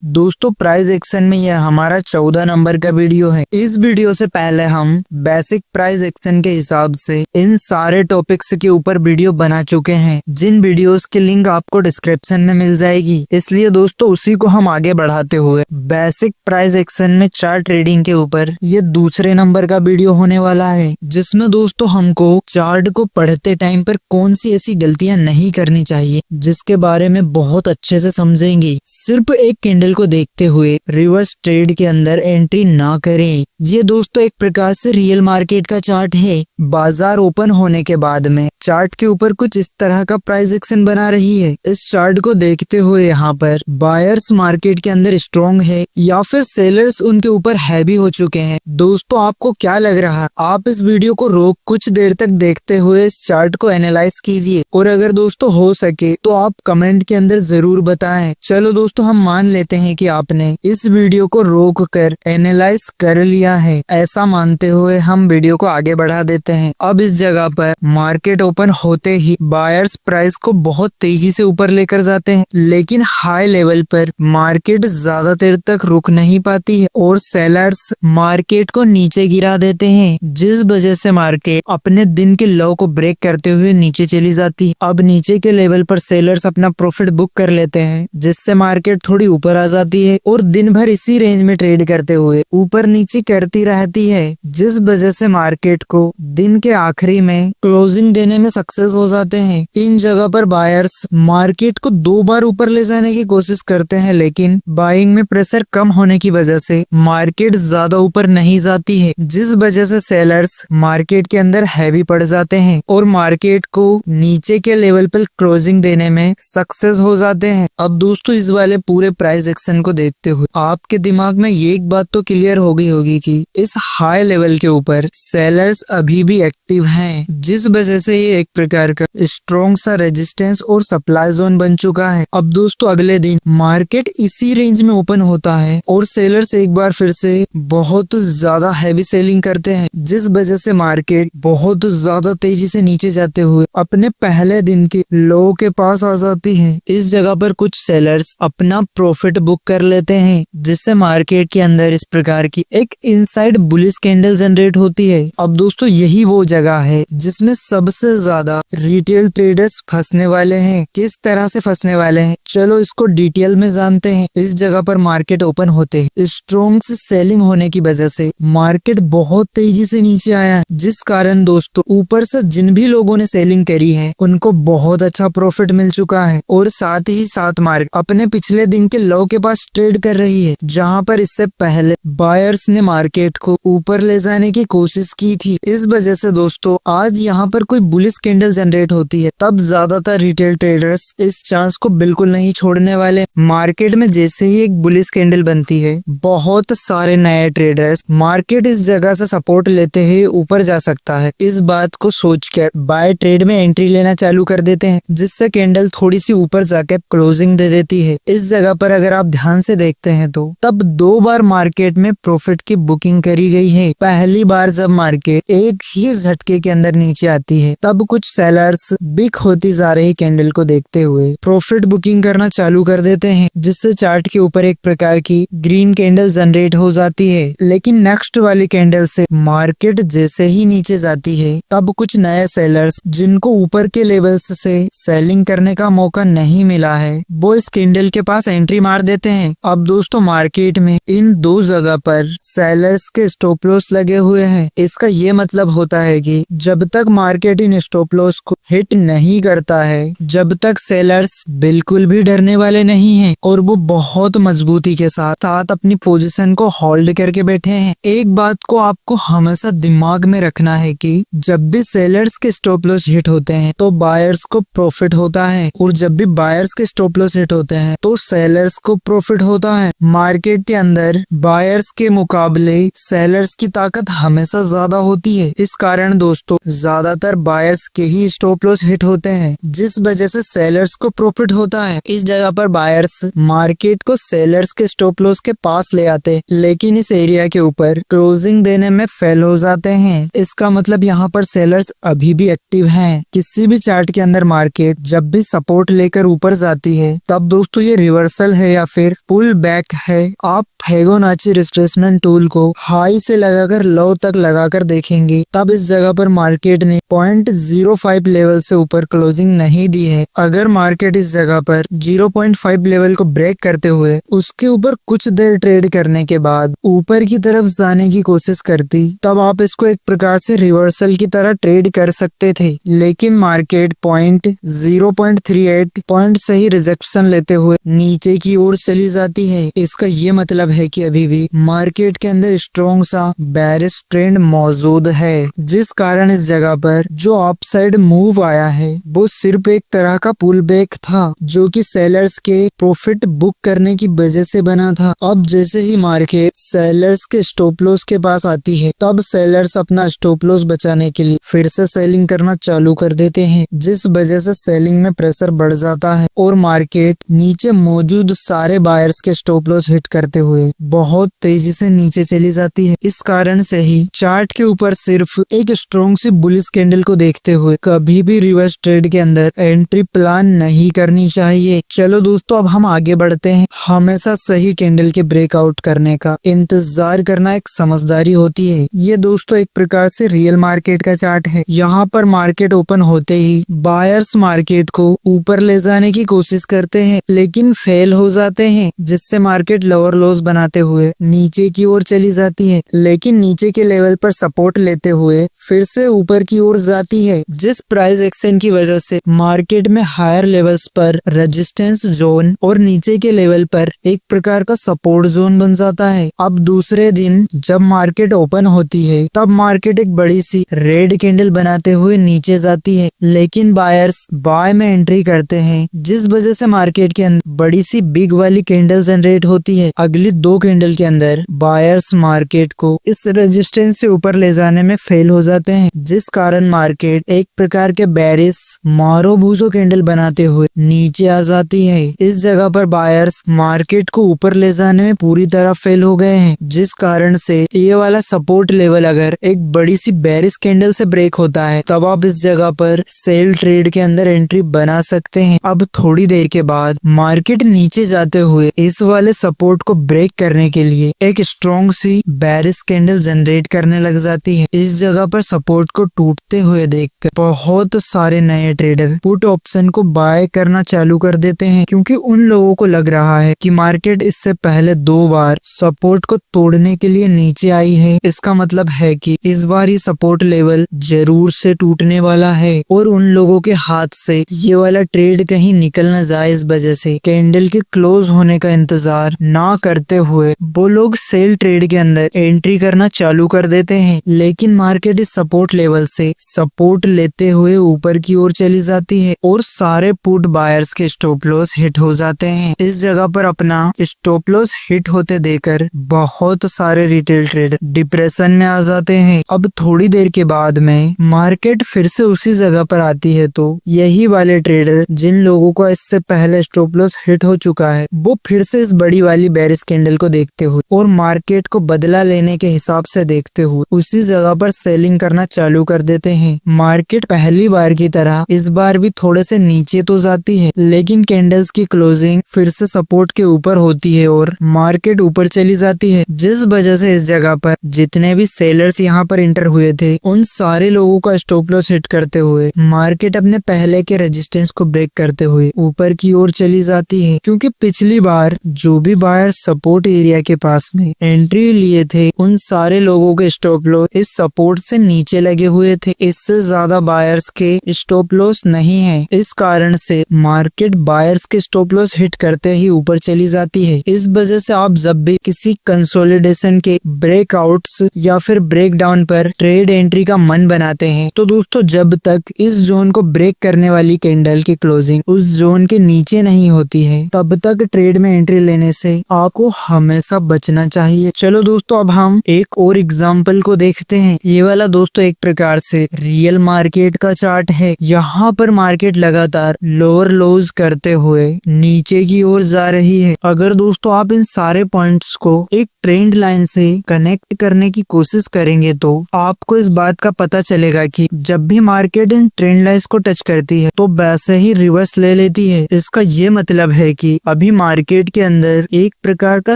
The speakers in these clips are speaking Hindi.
दोस्तों प्राइस एक्शन में यह हमारा 14 नंबर का वीडियो है। इस वीडियो से पहले हम बेसिक प्राइस एक्शन के हिसाब से इन सारे टॉपिक्स के ऊपर वीडियो बना चुके हैं, जिन वीडियोस की लिंक आपको डिस्क्रिप्शन में मिल जाएगी। इसलिए दोस्तों उसी को हम आगे बढ़ाते हुए बेसिक प्राइस एक्शन में चार्ट ट्रेडिंग के ऊपर ये दूसरे नंबर का वीडियो होने वाला है, जिसमें दोस्तों हमको चार्ट को पढ़ते टाइम पर कौन सी ऐसी गलतियां नहीं करनी चाहिए, जिसके बारे में बहुत अच्छे से समझेंगे। सिर्फ एक कैंडल को देखते हुए रिवर्स ट्रेड के अंदर एंट्री ना करें। ये दोस्तों एक प्रकार से रियल मार्केट का चार्ट है। बाजार ओपन होने के बाद में चार्ट के ऊपर कुछ इस तरह का प्राइस एक्शन बना रही है। इस चार्ट को देखते हुए यहाँ पर बायर्स मार्केट के अंदर स्ट्रॉन्ग है या फिर सेलर्स उनके ऊपर हैवी हो चुके हैं। दोस्तों आपको क्या लग रहा है? आप इस वीडियो को रोक कुछ देर तक देखते हुए इस चार्ट को एनालाइज कीजिए, और अगर दोस्तों हो सके तो आप कमेंट के अंदर जरूर बताएं। चलो दोस्तों हम मान लेते हैं कि आपने इस वीडियो को रोक कर एनालाइज कर लिया है। ऐसा मानते हुए हम वीडियो को आगे बढ़ा देते हैं। अब इस जगह पर मार्केट ओपन होते ही बायर्स प्राइस को बहुत तेजी से ऊपर लेकर जाते हैं, लेकिन हाई लेवल पर मार्केट ज्यादा देर तक रुक नहीं पाती है और सेलर्स मार्केट को नीचे गिरा देते हैं, जिस वजह से मार्केट अपने दिन के लो को ब्रेक करते हुए नीचे चली जाती है। अब नीचे के लेवल पर सेलर्स अपना प्रॉफिट बुक कर लेते हैं, जिससे मार्केट थोड़ी ऊपर आ जाती है और दिन भर इसी रेंज में ट्रेड करते हुए ऊपर नीचे करती रहती है, जिस वजह से मार्केट को दिन के आखिरी में क्लोजिंग देने में सक्सेस हो जाते हैं। इन जगह पर बायर्स मार्केट को 2 बार ऊपर ले जाने की कोशिश करते हैं, लेकिन बाइंग में प्रेशर कम होने की वजह से मार्केट ज्यादा ऊपर नहीं जाती है, जिस वजह से सेलर्स मार्केट के अंदर हैवी पड़ जाते हैं और मार्केट को नीचे के लेवल पर क्लोजिंग देने में सक्सेस हो जाते हैं। अब दोस्तों इस वाले पूरे प्राइस एक्शन को देखते हुए आपके दिमाग में ये एक बात तो क्लियर हो गई होगी कि इस हाई लेवल के ऊपर सेलर्स अभी भी एक्टिव हैं, जिस वजह से ये एक प्रकार का स्ट्रॉन्ग सा रेजिस्टेंस और सप्लाई जोन बन चुका है। अब दोस्तों अगले दिन मार्केट इसी रेंज में ओपन होता है और सेलर्स एक बार फिर से बहुत ज्यादा हैवी सेलिंग करते हैं, जिस वजह से मार्केट बहुत ज्यादा तेजी से नीचे जाते हुए अपने पहले दिन के लो के पास आ जाती है। इस जगह पर कुछ सेलर्स अपना प्रॉफिट बुक कर लेते हैं, जिससे मार्केट के अंदर इस प्रकार की एक इनसाइड बुलिश कैंडल जनरेट होती है। अब दोस्तों यही वो जगह है जिसमें सबसे ज्यादा रिटेल ट्रेडर्स फंसने वाले हैं। किस तरह से फंसने वाले हैं, चलो इसको डिटेल में जानते हैं। इस जगह पर मार्केट ओपन होते ही स्ट्रॉन्ग से सेलिंग होने की वजह से मार्केट बहुत तेजी से नीचे आया, जिस कारण दोस्तों ऊपर से जिन भी लोगों ने सेलिंग करी है उनको बहुत अच्छा प्रॉफिट मिल चुका है, और साथ ही साथ मार्केट अपने पिछले दिन के लो के पास ट्रेड कर रही है, जहां पर इससे पहले बायर्स ने मार्केट को ऊपर ले जाने की कोशिश की थी। इस वजह से दोस्तों आज यहाँ पर कोई बुलिश कैंडल जनरेट होती है, तब ज्यादातर रिटेल ट्रेडर्स इस चांस को बिल्कुल नहीं छोड़ने वाले। मार्केट में जैसे ही एक बुलिश कैंडल बनती है, बहुत सारे नए ट्रेडर्स मार्केट इस जगह से सपोर्ट लेते ही ऊपर जा सकता है, इस बात को सोचकर बाय ट्रेड में एंट्री लेना चालू कर देते हैं, जिससे कैंडल थोड़ी सी ऊपर जाकर क्लोजिंग दे देती है। इस जगह पर अगर आप ध्यान से देखते हैं तो तब 2 बार मार्केट में प्रॉफिट की बुकिंग करी गई है। पहली बार जब मार्केट एक ही झटके के अंदर नीचे आती है, तब कुछ सेलर्स बिक होती जा रही कैंडल को देखते हुए प्रॉफिट बुकिंग करना चालू कर देते हैं, जिससे चार्ट के ऊपर एक प्रकार की ग्रीन कैंडल जनरेट हो जाती है। लेकिन नेक्स्ट वाली कैंडल से मार्केट जैसे ही नीचे जाती है, तब कुछ नए सेलर्स जिनको ऊपर के लेवल्स से सेलिंग करने का मौका नहीं मिला है, वो इस कैंडल के पास एंट्री मार देते हैं। अब दोस्तों मार्केट में इन 2 जगह पर सेलर्स के स्टॉप लॉस लगे हुए हैं। इसका ये मतलब होता है कि जब तक मार्केट इन स्टॉप लॉस को हिट नहीं करता है, जब तक सेलर्स बिल्कुल भी डरने वाले नहीं हैं और वो बहुत मजबूती के साथ अपनी पोजीशन को होल्ड करके बैठे हैं। एक बात को आपको हमेशा दिमाग में रखना है कि जब भी सेलर्स के स्टॉप लॉस हिट होते हैं तो बायर्स को प्रॉफिट होता है, और जब भी बायर्स के स्टॉप लॉस हिट होते हैं तो सेलर्स को प्रॉफिट होता है। मार्केट के अंदर बायर्स के मुकाबले सेलर्स की ताकत हमेशा ज्यादा होती है। इस कारण दोस्तों ज्यादातर बायर बायर्स के ही स्टॉप लॉस हिट होते हैं, जिस वजह से सेलर्स को प्रॉफिट होता है। इस जगह पर बायर्स मार्केट को सेलर्स के स्टॉप लॉस के पास ले आते, लेकिन इस एरिया के ऊपर क्लोजिंग देने में फेल हो जाते हैं। इसका मतलब यहाँ पर सेलर्स अभी भी एक्टिव हैं। किसी भी चार्ट के अंदर मार्केट जब भी सपोर्ट लेकर ऊपर जाती है, तब दोस्तों ये रिवर्सल है या फिर पुल बैक है। आप फिबोनाची रिट्रेसमेंट टूल को हाई से लगाकर लो तक लगाकर देखेंगे, तब इस जगह पर मार्केट ने 0.05 लेवल से ऊपर क्लोजिंग नहीं दी है। अगर मार्केट इस जगह पर 0.5 लेवल को ब्रेक करते हुए उसके ऊपर कुछ देर ट्रेड करने के बाद ऊपर की तरफ जाने की कोशिश करती, तब आप इसको एक प्रकार से रिवर्सल की तरह ट्रेड कर सकते थे। लेकिन मार्केट 0.38 पॉइंट से ही रिजेक्शन लेते हुए नीचे की ओर चली जाती है। इसका ये मतलब है कि अभी भी मार्केट के अंदर स्ट्रॉन्ग सा बेरिश ट्रेंड मौजूद है, जिस कारण इस जगह पर जो अपसाइड मूव आया है वो सिर्फ एक तरह का पुल बैक था, जो कि सेलर्स के प्रॉफिट बुक करने की वजह से बना था। अब जैसे ही मार्केट सेलर्स के स्टॉप लॉस के पास आती है, तब सेलर्स अपना स्टॉप लॉस बचाने के लिए फिर से सेलिंग करना चालू कर देते हैं, जिस वजह से सेलिंग में प्रेशर बढ़ जाता है और मार्केट नीचे मौजूद सारे बायर्स के स्टॉप लॉस हिट करते हुए बहुत तेजी से नीचे चली जाती है। इस कारण से ही चार्ट के ऊपर सिर्फ एक स्ट्रॉन्ग सी बुलिश कैंडल को देखते हुए कभी भी रिवर्स ट्रेड के अंदर एंट्री प्लान नहीं करनी चाहिए। चलो दोस्तों, अब हम आगे बढ़ते हैं। हमेशा सही कैंडल के ब्रेकआउट करने का इंतजार करना एक समझदारी होती है। ये दोस्तों एक प्रकार से रियल मार्केट का चार्ट है। यहाँ पर मार्केट ओपन होते ही बायर्स मार्केट को ऊपर ले जाने की कोशिश करते हैं, लेकिन फेल हो जाते हैं, जिससे मार्केट लोअर लॉस बनाते हुए नीचे की ओर चली जाती है। लेकिन नीचे के लेवल पर सपोर्ट लेते हुए फिर से ऊपर की ओर जाती है, जिस प्राइस एक्शन की वजह से मार्केट में हायर लेवल्स पर रेजिस्टेंस जोन और नीचे के लेवल पर एक प्रकार का सपोर्ट जोन बन जाता है। अब दूसरे दिन जब मार्केट ओपन होती है, तब मार्केट एक बड़ी सी रेड कैंडल बनाते हुए नीचे जाती है, लेकिन बायर्स बाय में एंट्री करते हैं, जिस वजह से मार्केट के अंदर बड़ी सी बिग वाली कैंडल जनरेट होती है। अगली 2 कैंडल के अंदर बायर्स मार्केट को इस रेजिस्टेंस से ऊपर ले जाने में फेल हो जाते हैं, जिस कारण मार्केट एक प्रकार के बेरिश मारो बूजो कैंडल बनाते हुए नीचे आ जाती है। इस जगह पर बायर्स मार्केट को ऊपर ले जाने में पूरी तरह फेल हो गए हैं, जिस कारण से ये वाला सपोर्ट लेवल अगर एक बड़ी सी बेरिश कैंडल से ब्रेक होता है, तब आप इस जगह पर सेल ट्रेड के अंदर एंट्री बना सकते हैं। अब थोड़ी देर के बाद मार्केट नीचे जाते हुए इस वाले सपोर्ट को ब्रेक करने के लिए एक स्ट्रॉन्ग सी बेरिश कैंडल जनरेट करने लग जाती है। इस जगह पर सपोर्ट को टूटते हुए देखकर बहुत सारे नए ट्रेडर पुट ऑप्शन को बाय करना चालू कर देते हैं, क्योंकि उन लोगों को लग रहा है कि मार्केट इससे पहले 2 बार सपोर्ट को तोड़ने के लिए नीचे आई है। इसका मतलब है कि इस बार ये सपोर्ट लेवल जरूर से टूटने वाला है और उन लोगों के हाथ से ये वाला ट्रेड कहीं निकल न जाए, इस वजह से कैंडल के क्लोज होने का इंतजार ना करते हुए वो लोग सेल ट्रेड के अंदर एंट्री करना चालू कर देते हैं। लेकिन मार्केट इस सपोर्ट लेवल से सपोर्ट लेते हुए ऊपर की ओर चली जाती है और सारे पुट बायर्स के स्टॉप लॉस हिट हो जाते हैं। इस जगह पर अपना स्टॉप लॉस हिट होते देखकर बहुत सारे रिटेल ट्रेडर डिप्रेशन में आ जाते हैं। अब थोड़ी देर के बाद में मार्केट फिर से उसी जगह पर आती है, तो यही वाले ट्रेडर जिन लोगों को इससे पहले स्टॉप लॉस हिट हो चुका है, वो फिर से इस बड़ी वाली बेरिश कैंडल को देखते हुए और मार्केट को बदला लेने के हिसाब से देखते हुए उसी जगह पर सेलिंग करना चालू कर देते हैं। मार्केट पहली बार की तरह इस बार भी थोड़े से नीचे तो जाती है, लेकिन कैंडल्स की क्लोजिंग फिर से सपोर्ट के ऊपर होती है और मार्केट ऊपर चली जाती है, जिस वजह से इस जगह पर जितने भी सेलर्स यहाँ पर इंटर हुए थे, उन सारे लोगों का स्टॉप लॉस हिट करते हुए मार्केट अपने पहले के रेजिस्टेंस को ब्रेक करते हुए ऊपर की ओर चली जाती है। क्योंकि पिछली बार जो भी बायर सपोर्ट एरिया के पास में एंट्री लिए थे, उन सारे लोगों के स्टॉप लॉस इस सपोर्ट से नीचे लगे हुए थे। इससे ज्यादा बायर्स के स्टॉप लॉस नहीं है, इस कारण से मार्केट बायर्स के स्टॉप लॉस हिट करते ही ऊपर चली जाती है। इस वजह से आप जब भी किसी कंसोलिडेशन के ब्रेकआउट्स या फिर ब्रेक डाउन पर ट्रेड एंट्री का मन बनाते हैं, तो दोस्तों जब तक इस जोन को ब्रेक करने वाली कैंडल की क्लोजिंग उस जोन के नीचे नहीं होती है, तब तक ट्रेड में एंट्री लेने से आपको हमेशा बचना चाहिए। चलो दोस्तों, अब हम एक और एग्जाम्पल को देखते हैं। ये वाला दोस्तों एक प्रकार से रियल मार्केट का चार्ट है। यहाँ पर मार्केट लगातार लोअर लोज करते हुए नीचे की ओर जा रही है। अगर दोस्तों आप इन सारे पॉइंट्स को एक ट्रेंड लाइन से कनेक्ट करने की कोशिश करेंगे तो आपको इस बात का पता चलेगा कि जब भी मार्केट इन ट्रेंड लाइंस को टच करती है तो वैसे ही रिवर्स ले लेती है। इसका ये मतलब है कि अभी मार्केट के अंदर एक प्रकार का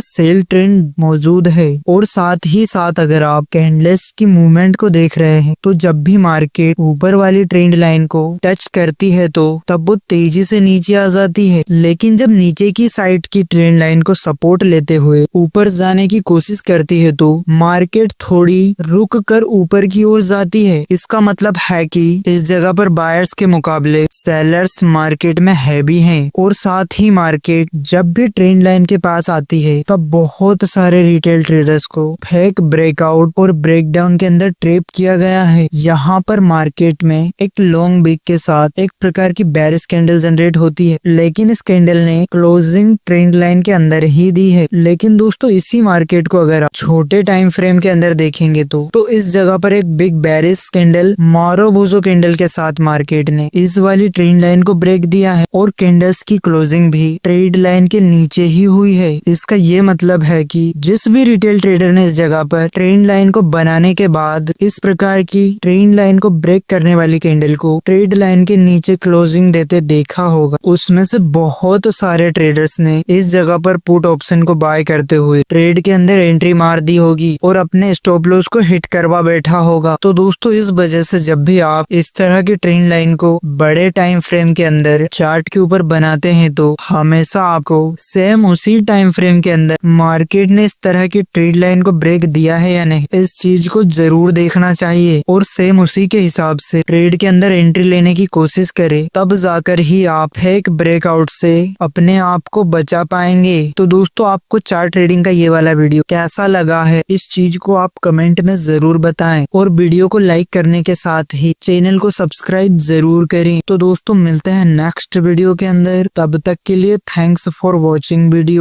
सेल ट्रेंड मौजूद है। और साथ ही साथ अगर आप कैंडल्स की मूवमेंट को देख रहे हैं तो जब भी मार्केट ऊपर वाली ट्रेंड लाइन को टच करती है तो तब वो तेजी से नीचे आ जाती है, लेकिन जब नीचे की साइड की ट्रेंड लाइन को सपोर्ट लेते हुए ऊपर जाने की कोशिश करती है तो मार्केट थोड़ी रुक कर ऊपर की ओर जाती है। इसका मतलब है कि इस जगह पर बायर्स के मुकाबले सेलर्स मार्केट में हैवी हैं। और साथ ही मार्केट जब भी ट्रेंड लाइन के पास आती है तब बहुत सारे रिटेल ट्रेडर्स को फेक ब्रेकआउट और ब्रेकडाउन के अंदर ट्रैप किया गया है। यहाँ पर मार्केट में एक लॉन्ग विक के साथ एक प्रकार की बेरिश कैंडल जनरेट होती है, लेकिन इस कैंडल ने क्लोजिंग ट्रेंड लाइन के अंदर ही दी है। लेकिन दोस्तों इसी मार्केट को अगर आप छोटे टाइम फ्रेम के अंदर देखेंगे तो इस जगह पर एक बिग बेरिश कैंडल मारोबोजो कैंडल के साथ मार्केट ने इस वाली ट्रेंड लाइन को ब्रेक दिया है और कैंडल्स की क्लोजिंग भी ट्रेड लाइन के नीचे ही हुई है। इसका ये मतलब है कि जिस भी रिटेल ट्रेडर ने इस जगह पर ट्रेंड लाइन को बनाने के बाद इस प्रकार की ट्रेंड लाइन को ब्रेक करने वाली कैंडल को ट्रेड लाइन के नीचे क्लोजिंग देते देखा होगा, उसमें से बहुत सारे ट्रेडर्स ने इस जगह पर पुट ऑप्शन को बाय करते हुए ट्रेड के अंदर एंट्री मार दी होगी और अपने स्टॉप लॉस को हिट करवा बैठा होगा। तो दोस्तों इस वजह से जब भी आप इस तरह की ट्रेंड लाइन को बड़े टाइम फ्रेम के अंदर चार्ट के ऊपर बनाते हैं तो हमेशा आपको सेम उसी टाइम फ्रेम के अंदर मार्केट ने इस तरह की ट्रेड लाइन को ब्रेक दिया है या नहीं, इस चीज को जरूर देखना चाहिए और सेम उसी के हिसाब से ट्रेड के अंदर एंट्री लेने की कोशिश करें, तब जाकर ही आप फेक ब्रेकआउट से अपने आप को बचा पाएंगे। तो दोस्तों आपको चार्ट ट्रेडिंग का ये वाला वीडियो कैसा लगा है, इस चीज को आप कमेंट में जरूर बताएं और वीडियो को लाइक करने के साथ ही चैनल को सब्सक्राइब जरूर करें। तो दोस्तों मिलते हैं नेक्स्ट वीडियो के अंदर, तब तक के लिए थैंक्स फॉर वॉचिंग वीडियो।